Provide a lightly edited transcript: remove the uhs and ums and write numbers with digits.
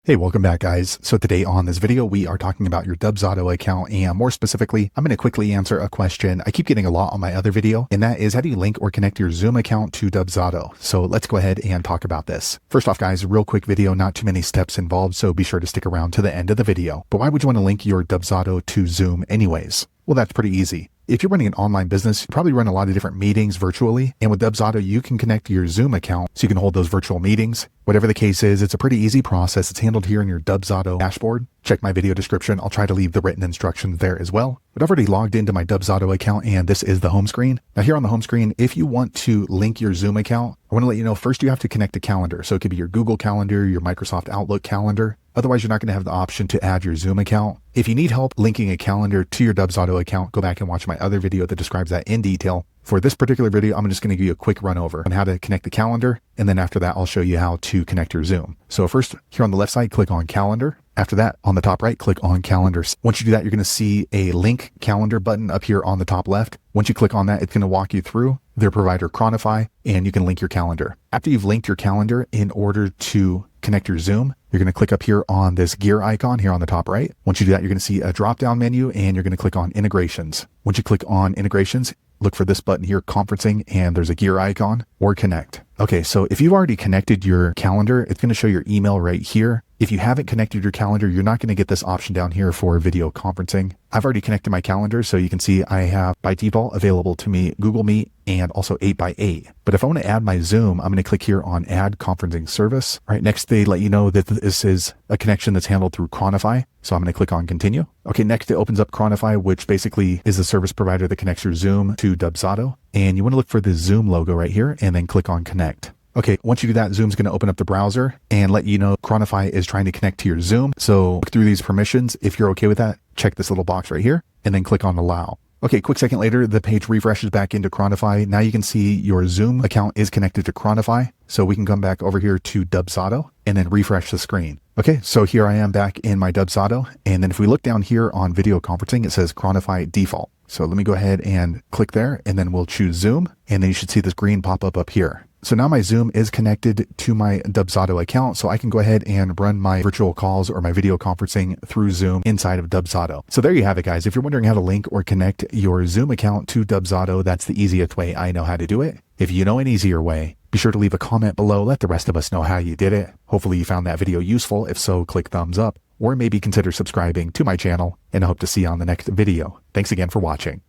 Hey, welcome back guys. So today on this video, we are talking about your Dubsado account, and more specifically, I'm going to quickly answer a question I keep getting a lot on my other video, and that is how do you link or connect your Zoom account to Dubsado? So let's go ahead and talk about this. First off guys, real quick video, not too many steps involved, so be sure to stick around to the end of the video. But why would you want to link your Dubsado to Zoom anyways? Well, that's pretty easy. If you're running an online business, you probably run a lot of different meetings virtually, and with Dubsado, you can connect to your Zoom account so you can hold those virtual meetings. Whatever the case is, it's a pretty easy process. It's handled here in your Dubsado dashboard. Check my video description. I'll try to leave the written instructions there as well. But I've already logged into my Dubsado account, and this is the home screen. Now here on the home screen, if you want to link your Zoom account, I want to let you know first you have to connect a calendar. So it could be your Google Calendar, your Microsoft Outlook calendar. Otherwise, you're not going to have the option to add your Zoom account. If you need help linking a calendar to your Dubsado account, go back and watch my other video that describes that in detail. For this particular video, I'm just going to give you a quick run over on how to connect the calendar. And then after that, I'll show you how to connect your Zoom. So first, here on the left side, click on calendar. After that, on the top right, click on calendars. Once you do that, you're going to see a link calendar button up here on the top left. Once you click on that, it's going to walk you through their provider Chronify, and you can link your calendar. After you've linked your calendar, in order to connect your Zoom, you're going to click up here on this gear icon here on the top right. Once you do that, you're going to see a drop-down menu, and you're going to click on integrations. Once you click on integrations, look for this button here, conferencing, and there's a gear icon or connect. Okay, so if you've already connected your calendar, it's going to show your email right here. If you haven't connected your calendar, you're not going to get this option down here for video conferencing. I've already connected my calendar, so you can see I have by default available to me Google Meet and also 8x8. But if I want to add my Zoom, I'm going to click here on Add Conferencing Service. All right, next they let you know that this is a connection that's handled through Chronify. So I'm going to click on Continue. Okay, next it opens up Chronify, which basically is the service provider that connects your Zoom to Dubsado. And you want to look for the Zoom logo right here and then click on Connect. Okay, once you do that, Zoom's going to open up the browser and let you know Chronify is trying to connect to your Zoom. So look through these permissions. If you're okay with that, check this little box right here and then click on Allow. Okay, quick second later, the page refreshes back into Chronify. Now you can see your Zoom account is connected to Chronify. So we can come back over here to Dubsado and then refresh the screen. Okay, so here I am back in my Dubsado. And then if we look down here on video conferencing, it says Chronify default. So let me go ahead and click there, and then we'll choose Zoom. And then you should see this green pop up here. So now my Zoom is connected to my Dubsado account, so I can go ahead and run my virtual calls or my video conferencing through Zoom inside of Dubsado. So there you have it, guys. If you're wondering how to link or connect your Zoom account to Dubsado, that's the easiest way I know how to do it. If you know an easier way, be sure to leave a comment below. Let the rest of us know how you did it. Hopefully you found that video useful. If so, click thumbs up, or maybe consider subscribing to my channel, and I hope to see you on the next video. Thanks again for watching.